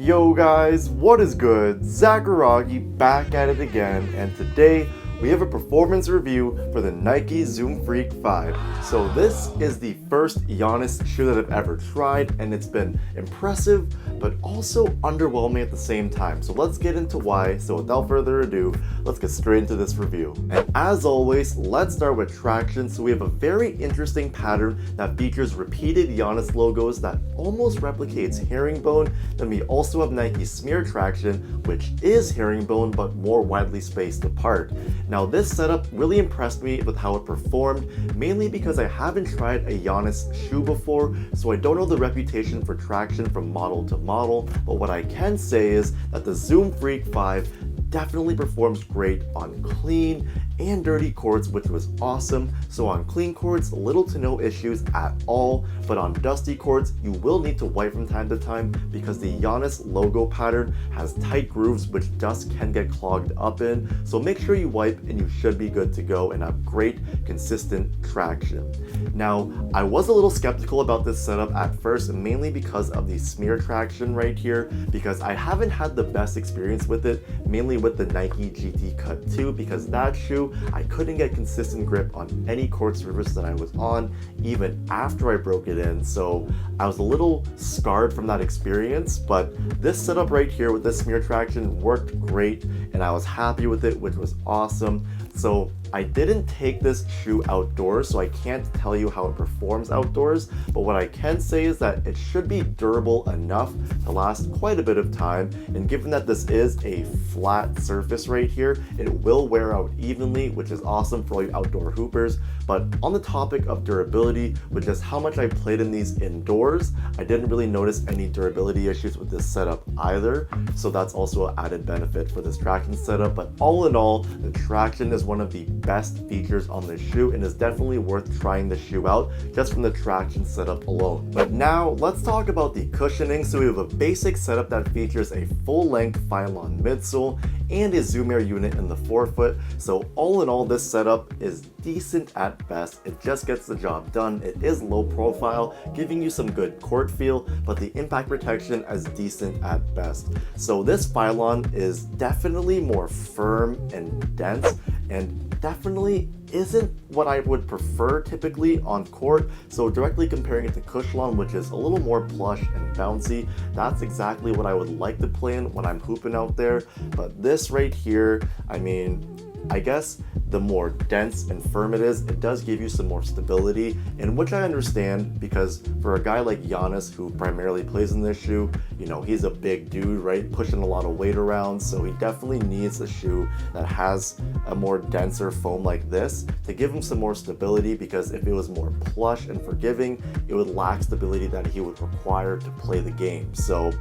Yo guys, what is good? Zakaragi back at it again, and today we have a performance review for the Nike Zoom Freak 5. So this is the first Giannis shoe that I've ever tried, and it's been impressive but also underwhelming at the same time. So let's get into why. So without further ado, let's get straight into this review. And as always, let's start with traction. So we have a very interesting pattern that features repeated Giannis logos that almost replicates herringbone. Then we also have Nike smear traction, which is herringbone but more widely spaced apart. Now this setup really impressed me with how it performed, mainly because I haven't tried a Giannis shoe before, so I don't know the reputation for traction from model to model, but what I can say is that the Zoom Freak 5 definitely performs great on clean and dirty courts, which was awesome. So on clean courts, little to no issues at all, but on dusty courts, you will need to wipe from time to time because the Giannis logo pattern has tight grooves which dust can get clogged up in. So make sure you wipe and you should be good to go and have great, consistent traction. Now, I was a little skeptical about this setup at first, mainly because of the smear traction right here, because I haven't had the best experience with it, mainly with the Nike GT Cut 2, because that shoe I couldn't get consistent grip on any court surface that I was on, even after I broke it in. So I was a little scarred from that experience, but this setup right here with this smear traction worked great, and I was happy with it, which was awesome. So I didn't take this shoe outdoors, so I can't tell you how it performs outdoors, but what I can say is that it should be durable enough to last quite a bit of time, and given that this is a flat surface right here, it will wear out evenly, which is awesome for all you outdoor hoopers. But on the topic of durability, with just how much I played in these indoors, I didn't really notice any durability issues with this setup either, so that's also an added benefit for this traction setup. But all in all, the traction is one of the best features on this shoe and is definitely worth trying the shoe out just from the traction setup alone. But now let's talk about the cushioning. So we have a basic setup that features a full-length Phylon midsole and a Zoom Air unit in the forefoot. So all in all, this setup is decent at best. It just gets the job done. It is low profile, giving you some good court feel, but the impact protection is decent at best. So this Phylon is definitely more firm and dense, and definitely isn't what I would prefer typically on court. So directly comparing it to Cushlon, which is a little more plush and bouncy, that's exactly what I would like to play in when I'm hooping out there. But this right here, I mean, I guess the more dense and firm it is, it does give you some more stability, and which I understand, because for a guy like Giannis, who primarily plays in this shoe, you know, he's a big dude, right, pushing a lot of weight around, so he definitely needs a shoe that has a more denser foam like this to give him some more stability, because if it was more plush and forgiving, it would lack stability that he would require to play the game. So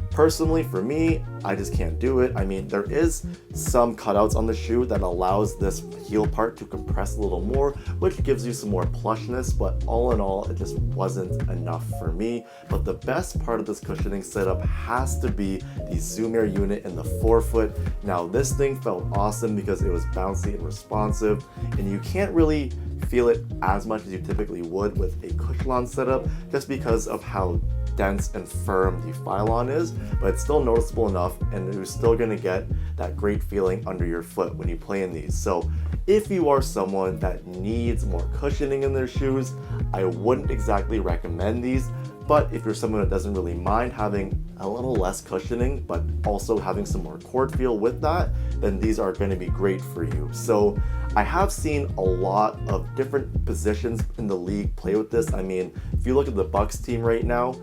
personally, for me, I just can't do it. I mean, there is some cutouts on the shoe that allows this heel part to compress a little more, which gives you some more plushness, but all in all, it just wasn't enough for me. But the best part of this cushioning setup has to be the Zoom Air unit in the forefoot. Now, this thing felt awesome because it was bouncy and responsive, and you can't really feel it as much as you typically would with a Cushlon setup, just because of how dense and firm the Phylon is, but it's still noticeable enough, and you're still gonna get that great feeling under your foot when you play in these. So if you are someone that needs more cushioning in their shoes, I wouldn't exactly recommend these. But if you're someone that doesn't really mind having a little less cushioning, but also having some more court feel with that, then these are going to be great for you. So I have seen a lot of different positions in the league play with this. I mean, if you look at the Bucks team right now,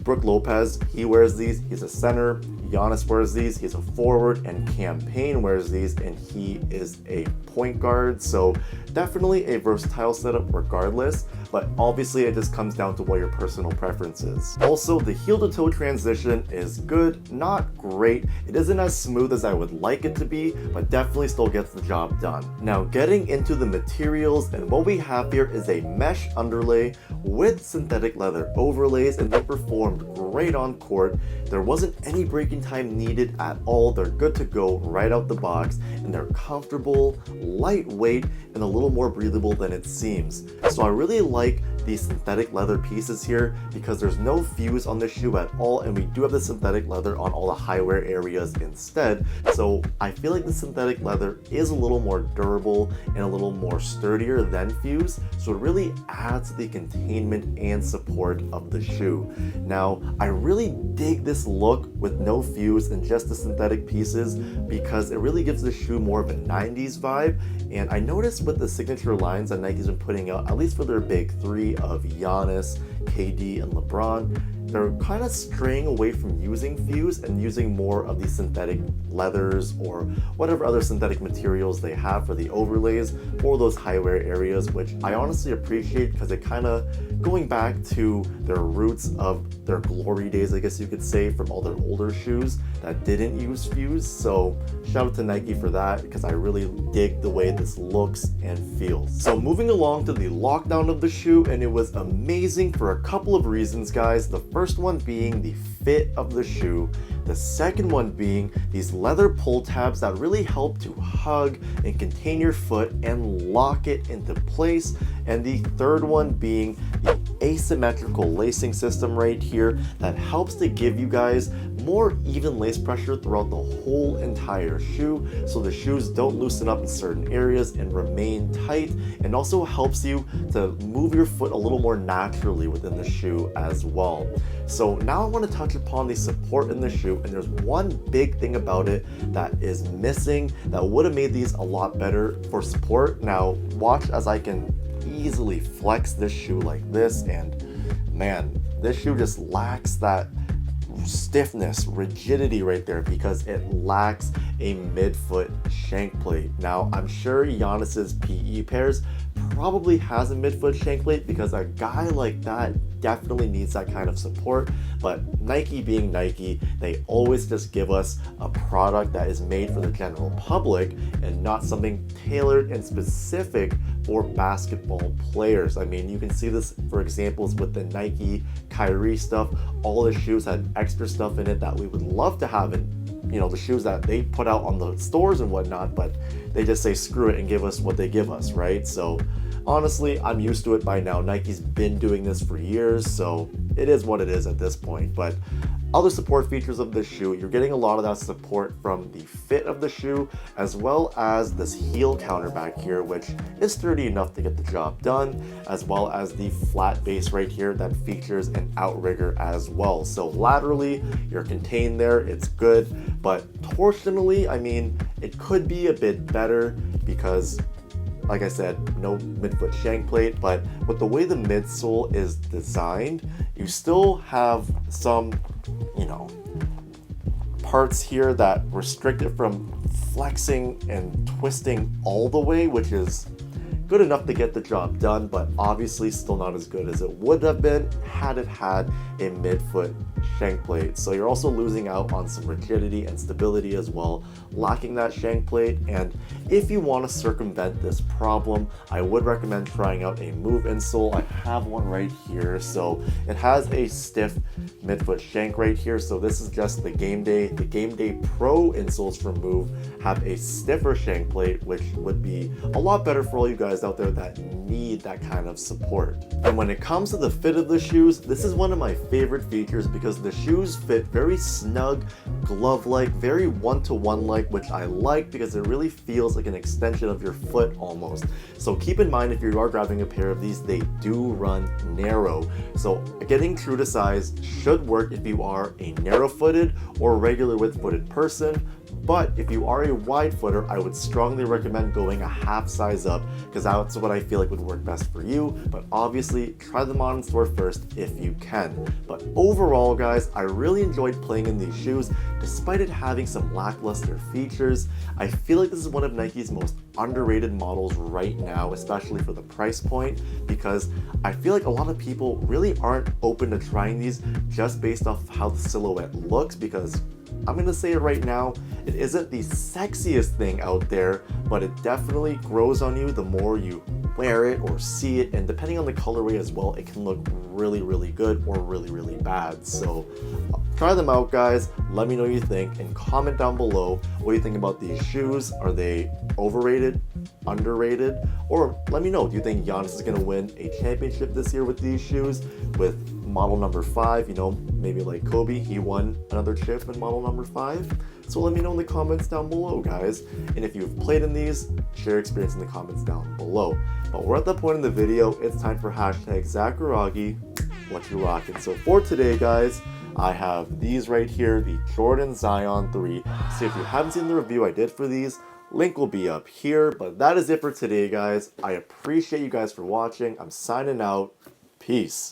Brook Lopez, he wears these, he's a center. Giannis wears these, he's a forward, and Cam Payne wears these, and he is a point guard. So definitely a versatile setup regardless, but obviously it just comes down to what your personal preference is. Also, the heel to toe transition is good, not great. It isn't as smooth as I would like it to be, but definitely still gets the job done. Now, getting into the materials, and what we have here is a mesh underlay with synthetic leather overlays, and they performed great on court. There wasn't any breaking time needed at all. They're good to go right out the box, and they're comfortable, lightweight, and a little more breathable than it seems. So I really like like these synthetic leather pieces here because there's no fuse on the shoe at all, and we do have the synthetic leather on all the high wear areas instead. So I feel like the synthetic leather is a little more durable and a little more sturdier than fuse, so it really adds to the containment and support of the shoe. Now, I really dig this look with no fuse and just the synthetic pieces because it really gives the shoe more of a 90s vibe. And I noticed with the signature lines that Nike's been putting out, at least for their big three of Giannis, KD, and LeBron, they're kind of straying away from using fuse and using more of these synthetic leathers or whatever other synthetic materials they have for the overlays for those high wear areas, which I honestly appreciate because it kind of going back to their roots of their glory days, I guess you could say, from all their older shoes that didn't use fuse. So shout out to Nike for that because I really dig the way this looks and feels. So moving along to the lockdown of the shoe, and it was amazing for a couple of reasons, guys. The first one being the fit of the shoe. The second one being these leather pull tabs that really help to hug and contain your foot and lock it into place. And the third one being the asymmetrical lacing system right here that helps to give you guys more even lace pressure throughout the whole entire shoe, so the shoes don't loosen up in certain areas and remain tight, and also helps you to move your foot a little more naturally within the shoe as well. So now I want to touch upon the support in the shoe, and there's one big thing about it that is missing that would have made these a lot better for support. Now watch as I can easily flex this shoe like this, and man, this shoe just lacks that stiffness, rigidity right there because it lacks a midfoot shank plate. Now I'm sure Giannis's PE pairs probably has a midfoot shank plate because a guy like that definitely needs that kind of support, but Nike being Nike, they always just give us a product that is made for the general public and not something tailored and specific for basketball players. I mean, you can see this for examples with the Nike Kyrie stuff. All the shoes had extra stuff in it that we would love to have in, you know, the shoes that they put out on the stores and whatnot, but they just say screw it and give us what they give us, right? So honestly, I'm used to it by now. Nike's been doing this for years, so it is what it is at this point. But other support features of this shoe, you're getting a lot of that support from the fit of the shoe, as well as this heel counter back here, which is sturdy enough to get the job done, as well as the flat base right here that features an outrigger as well. So laterally, you're contained there, it's good, but torsionally, I mean, it could be a bit better because, like I said, no midfoot shank plate, but with the way the midsole is designed, you still have some, you know, parts here that restrict it from flexing and twisting all the way, which is good enough to get the job done, but obviously still not as good as it would have been had it had a midfoot shank plate. So you're also losing out on some rigidity and stability as well, lacking that shank plate. And if you want to circumvent this problem, I would recommend trying out a Move insole. I have one right here. So it has a stiff midfoot shank right here. So this is just the Game Day. The Game Day Pro insoles from Move have a stiffer shank plate, which would be a lot better for all you guys out there that need that kind of support. And when it comes to the fit of the shoes, this is one of my favorite features because the shoes fit very snug, glove-like, very one-to-one-like, which I like because it really feels like an extension of your foot almost. So keep in mind, if you are grabbing a pair of these, they do run narrow. So getting true to size should work if you are a narrow-footed or regular width-footed person. But if you are a wide footer, I would strongly recommend going a half size up because that's what I feel like would work best for you. But obviously, try them on in store first if you can. But overall, guys, I really enjoyed playing in these shoes despite it having some lackluster features. I feel like this is one of Nike's most underrated models right now, especially for the price point, because I feel like a lot of people really aren't open to trying these just based off how the silhouette looks, because I'm gonna say it right now, it isn't the sexiest thing out there, but it definitely grows on you the more you wear it or see it, and depending on the colorway as well, it can look really, really good or really, really bad. So Try them out, guys. Let me know what you think and comment down below what you think about these shoes. Are they overrated, underrated? Or let me know, do you think Giannis is going to win a championship this year with these shoes? With model number 5, you know, maybe like Kobe, he won another chip in model number 5. So let me know in the comments down below, guys. And if you've played in these, share your experience in the comments down below. But we're at the point in the video, it's time for hashtag Zacharagi, what you rockin'. So for today, guys, I have these right here, the Jordan Zion 3. So if you haven't seen the review I did for these, link will be up here. But that is it for today, guys. I appreciate you guys for watching. I'm signing out. Peace.